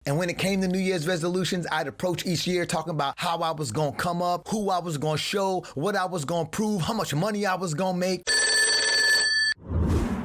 And when it came to New Year's resolutions, I'd approach each year talking about how I was gonna come up, who I was gonna show, what I was gonna prove, how much money I was gonna make.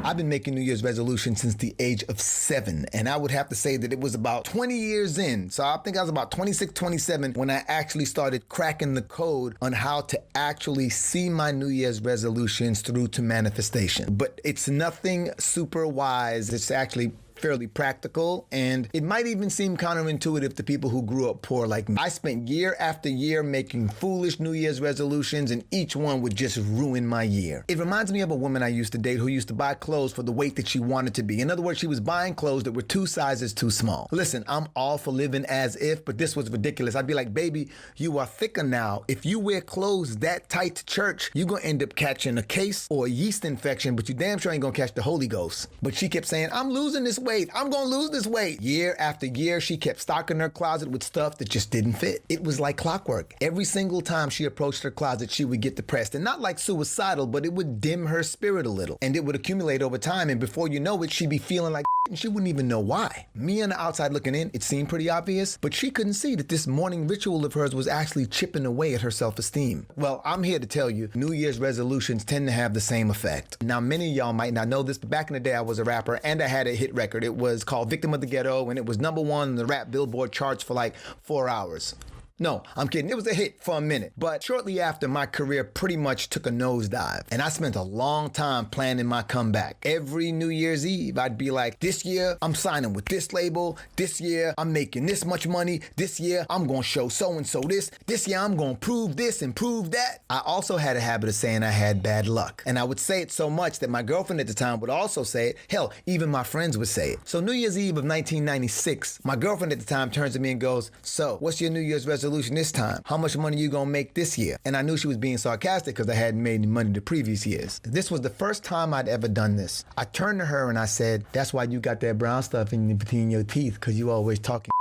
I've been making New Year's resolutions since the age of 7, and I would have to say that it was about 20 years in. So I think I was about 26, 27 when I actually started cracking the code on how to actually see my New Year's resolutions through to manifestation. But it's nothing super wise. It's actually fairly practical, and it might even seem counterintuitive to people who grew up poor like me. I spent year after year making foolish New Year's resolutions, and each one would just ruin my year. It reminds me of a woman I used to date who used to buy clothes for the weight that she wanted to be. In other words, she was buying clothes that were 2 sizes too small. Listen, I'm all for living as if, but this was ridiculous. I'd be like, baby, you are thicker now. If you wear clothes that tight to church, you're gonna end up catching a case or a yeast infection, but you damn sure ain't gonna catch the Holy Ghost. But she kept saying, I'm losing this weight. I'm gonna lose this weight. Year after year, she kept stocking her closet with stuff that just didn't fit. It was like clockwork. Every single time she approached her closet, she would get depressed. And not like suicidal, but it would dim her spirit a little. And it would accumulate over time. And before you know it, she'd be feeling like and she wouldn't even know why. Me on the outside looking in, it seemed pretty obvious, but she couldn't see that this morning ritual of hers was actually chipping away at her self-esteem. Well, I'm here to tell you, New Year's resolutions tend to have the same effect. Now, many of y'all might not know this, but back in the day, I was a rapper and I had a hit record. It was called Victim of the Ghetto, and it was #1 on the rap Billboard charts for like 4 hours. No, I'm kidding. It was a hit for a minute. But shortly after, my career pretty much took a nosedive. And I spent a long time planning my comeback. Every New Year's Eve, I'd be like, this year, I'm signing with this label. This year, I'm making this much money. This year, I'm going to show so-and-so this. This year, I'm going to prove this and prove that. I also had a habit of saying I had bad luck. And I would say it so much that my girlfriend at the time would also say it. Hell, even my friends would say it. So New Year's Eve of 1996, my girlfriend at the time turns to me and goes, so, what's your New Year's resolution this time? How much money you gonna make this year? And I knew she was being sarcastic because I hadn't made any money the previous years. This was the first time I'd ever done this. I turned to her and I said, that's why you got that brown stuff in between your teeth, because you always talking.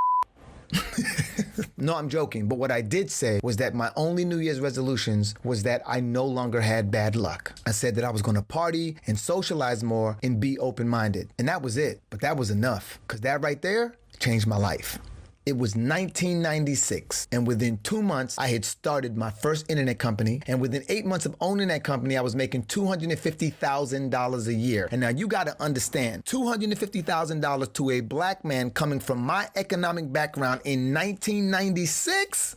No, I'm joking, but what I did say was that my only New Year's resolutions was that I no longer had bad luck. I said that I was gonna party and socialize more and be open-minded. And that was it, but that was enough, because that right there changed my life. It was 1996, and within 2 months, I had started my first internet company, and within 8 months of owning that company, I was making $250,000 a year. And now you gotta understand, $250,000 to a black man coming from my economic background in 1996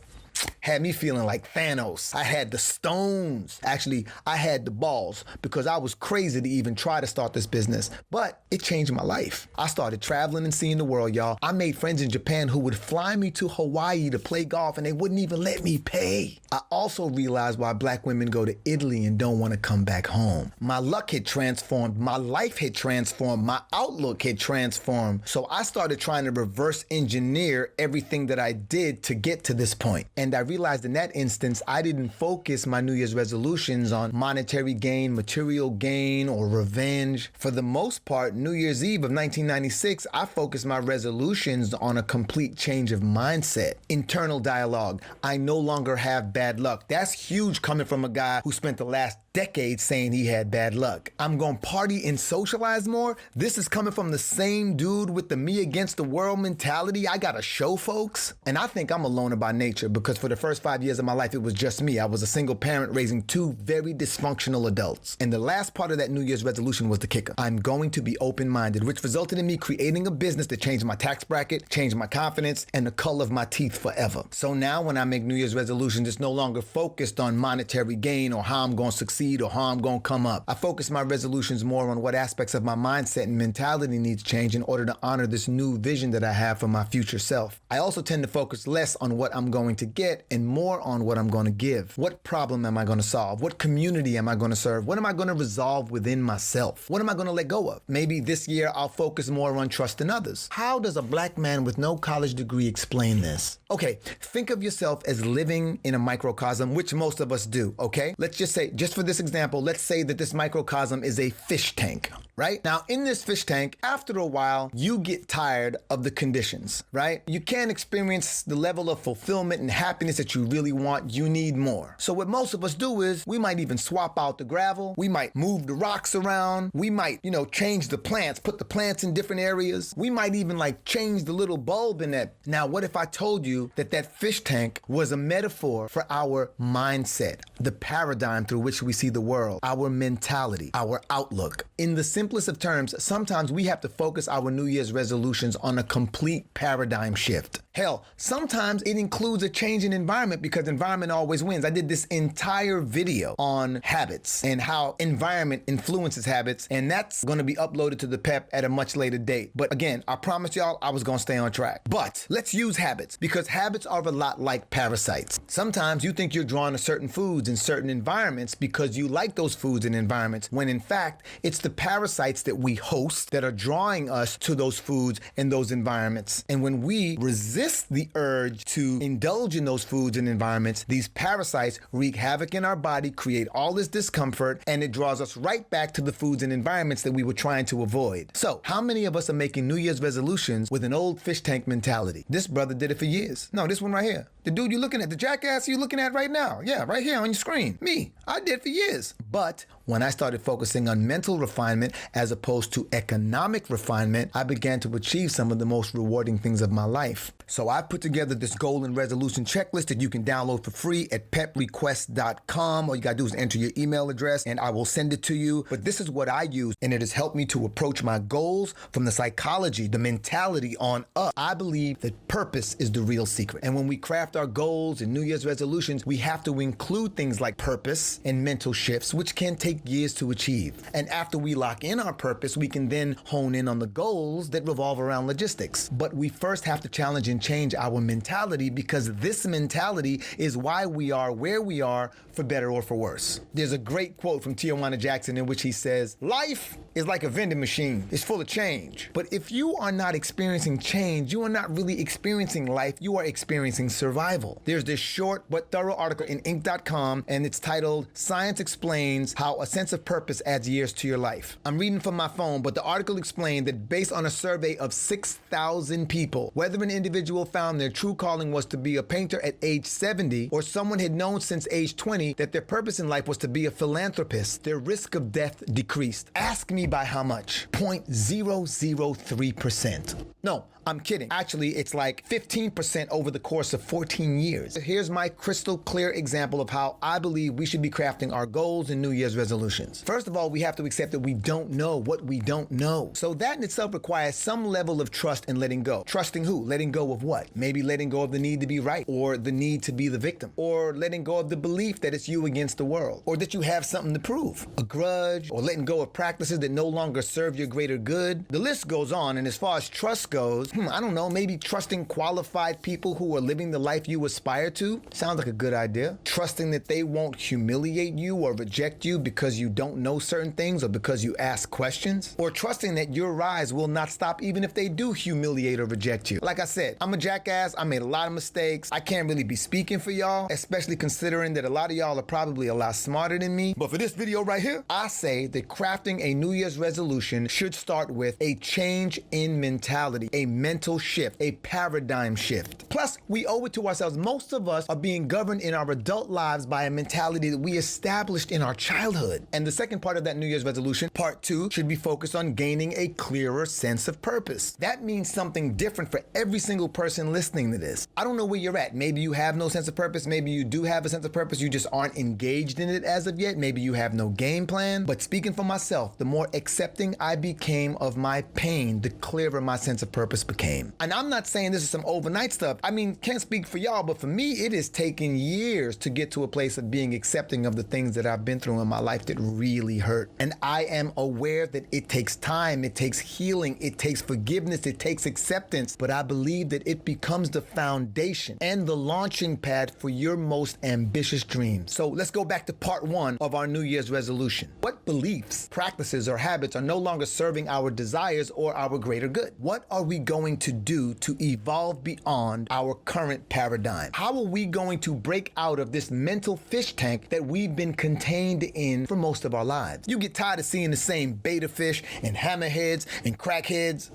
had me feeling like Thanos. I had the stones. Actually, I had the balls because I was crazy to even try to start this business, but it changed my life. I started traveling and seeing the world, y'all. I made friends in Japan who would fly me to Hawaii to play golf and they wouldn't even let me pay. I also realized why black women go to Italy and don't want to come back home. My luck had transformed. My life had transformed. My outlook had transformed. So I started trying to reverse engineer everything that I did to get to this point. And I realized in that instance, I didn't focus my New Year's resolutions on monetary gain, material gain, or revenge. For the most part, New Year's Eve of 1996, I focused my resolutions on a complete change of mindset. Internal dialogue. I no longer have bad luck. That's huge coming from a guy who spent the last decade saying he had bad luck. I'm gonna party and socialize more. This is coming from the same dude with the me against the world mentality. I gotta show folks. And I think I'm a loner by nature because for the first 5 years of my life, it was just me. I was a single parent raising 2 very dysfunctional adults. And the last part of that New Year's resolution was the kicker. I'm going to be open-minded, which resulted in me creating a business that changed my tax bracket, changed my confidence, and the color of my teeth forever. So now when I make New Year's resolutions, it's no longer focused on monetary gain or how I'm gonna succeed or how I'm gonna come up. I focus my resolutions more on what aspects of my mindset and mentality need to change in order to honor this new vision that I have for my future self. I also tend to focus less on what I'm going to get and more on what I'm going to give. What problem am I going to solve? What community am I going to serve? What am I going to resolve within myself? What am I going to let go of? Maybe this year I'll focus more on trust in others. How does a black man with no college degree explain this? Okay, think of yourself as living in a microcosm, which most of us do, okay? Let's just say, just for this example, let's say that this microcosm is a fish tank, right? Now, in this fish tank, after a while, you get tired of the conditions, right? You can't experience the level of fulfillment and happiness that that you really want, you need more. So what most of us do is we might even swap out the gravel. We might move the rocks around. We might, change the plants, put the plants in different areas. We might even change the little bulb in that. Now, what if I told you that that fish tank was a metaphor for our mindset, the paradigm through which we see the world, our mentality, our outlook? In the simplest of terms, sometimes we have to focus our New Year's resolutions on a complete paradigm shift. Hell, sometimes it includes a change in environment because environment always wins. I did this entire video on habits and how environment influences habits, and that's going to be uploaded to the PEP at a much later date. But again, I promised y'all I was going to stay on track. But let's use habits because habits are a lot like parasites. Sometimes you think you're drawn to certain foods in certain environments because you like those foods and environments, when in fact, it's the parasites that we host that are drawing us to those foods and those environments. And when we resist the urge to indulge in those foods and environments, these parasites wreak havoc in our body, create all this discomfort, and it draws us right back to the foods and environments that we were trying to avoid. So, how many of us are making New Year's resolutions with an old fish tank mentality? This brother did it for years. No, this one right here. The dude you're looking at, the jackass you're looking at right now. Yeah, right here on your screen. Me. I did for years. But when I started focusing on mental refinement as opposed to economic refinement, I began to achieve some of the most rewarding things of my life. So I put together this goal and resolution checklist that you can download for free at peprequest.com. All you gotta do is enter your email address and I will send it to you. But this is what I use, and it has helped me to approach my goals from the psychology, the mentality on up. I believe that purpose is the real secret. And when we craft our goals and New Year's resolutions, we have to include things like purpose and mental shifts, which can take years to achieve. And after we lock in our purpose, we can then hone in on the goals that revolve around logistics. But we first have to challenge and change our mentality, because this mentality is why we are where we are, for better or for worse. There's a great quote from Tijuana Jackson in which he says, "Life is like a vending machine. It's full of change. But if you are not experiencing change, you are not really experiencing life. You are experiencing survival." There's this short but thorough article in Inc.com, and it's titled "Science Explains How a Sense of Purpose Adds Years to Your Life." I'm reading from my phone, but the article explained that based on a survey of 6,000 people, whether an individual found their true calling was to be a painter at age 70 or someone had known since age 20 that their purpose in life was to be a philanthropist, their risk of death decreased. Ask me by how much? 0.003%. No, I'm kidding. Actually, it's like 15% over the course of 14 years. Here's my crystal clear example of how I believe we should be crafting our goals and New Year's resolutions. First of all, we have to accept that we don't know what we don't know. So that in itself requires some level of trust and letting go. Trusting who? Letting go of what? Maybe letting go of the need to be right, or the need to be the victim, or letting go of the belief that it's you against the world, or that you have something to prove, a grudge, or letting go of practices that no longer serve your greater good. The list goes on, and as far as trust goes, I don't know, maybe trusting qualified people who are living the life you aspire to. Sounds like a good idea. Trusting that they won't humiliate you or reject you because you don't know certain things or because you ask questions. Or trusting that your rise will not stop even if they do humiliate or reject you. Like I said, I'm a jackass. I made a lot of mistakes. I can't really be speaking for y'all, especially considering that a lot of y'all are probably a lot smarter than me. But for this video right here, I say that crafting a New Year's resolution should start with a change in mentality, a mental shift, a paradigm shift. Plus, we owe it to ourselves. Most of us are being governed in our adult lives by a mentality that we established in our childhood. And the second part of that New Year's resolution, part 2, should be focused on gaining a clearer sense of purpose. That means something different for every single person listening to this. I don't know where you're at. Maybe you have no sense of purpose. Maybe you do have a sense of purpose. You just aren't engaged in it as of yet. Maybe you have no game plan. But speaking for myself, the more accepting I became of my pain, the clearer my sense of purpose became. And I'm not saying this is some overnight stuff. I mean, can't speak for y'all, but for me, it has taken years to get to a place of being accepting of the things that I've been through in my life that really hurt. And I am aware that it takes time, it takes healing, it takes forgiveness, it takes acceptance. But I believe that it becomes the foundation and the launching pad for your most ambitious dreams. So let's go back to part 1 of our New Year's resolution. What beliefs, practices, or habits are no longer serving our desires or our greater good? What are we going to do to evolve beyond our current paradigm? How are we going to break out of this mental fish tank that we've been contained in for most of our lives? You get tired of seeing the same beta fish and hammerheads and crackheads.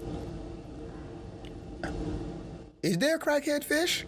Is there a crackhead fish?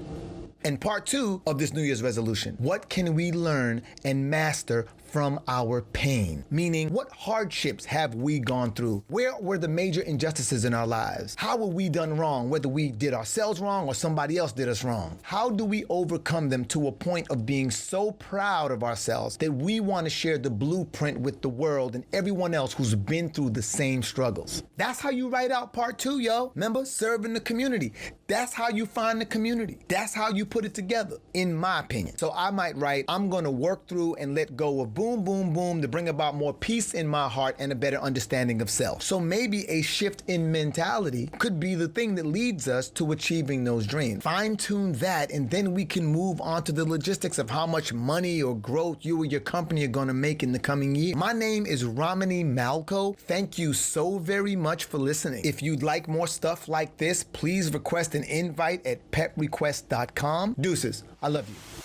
And part 2 of this New Year's resolution, what can we learn and master from our pain? Meaning, what hardships have we gone through? Where were the major injustices in our lives? How were we done wrong, whether we did ourselves wrong or somebody else did us wrong? How do we overcome them to a point of being so proud of ourselves that we want to share the blueprint with the world and everyone else who's been through the same struggles? That's how you write out part 2, yo. Remember, serving the community. That's how you find the community. That's how you put it together, in my opinion. So I might write, I'm going to work through and let go of boom, boom, boom to bring about more peace in my heart and a better understanding of self. So maybe a shift in mentality could be the thing that leads us to achieving those dreams. Fine tune that, and then we can move on to the logistics of how much money or growth you or your company are going to make in the coming year. My name is Romany Malco. Thank you so very much for listening. If you'd like more stuff like this, please request an invite at peprequest.com. Deuces, I love you.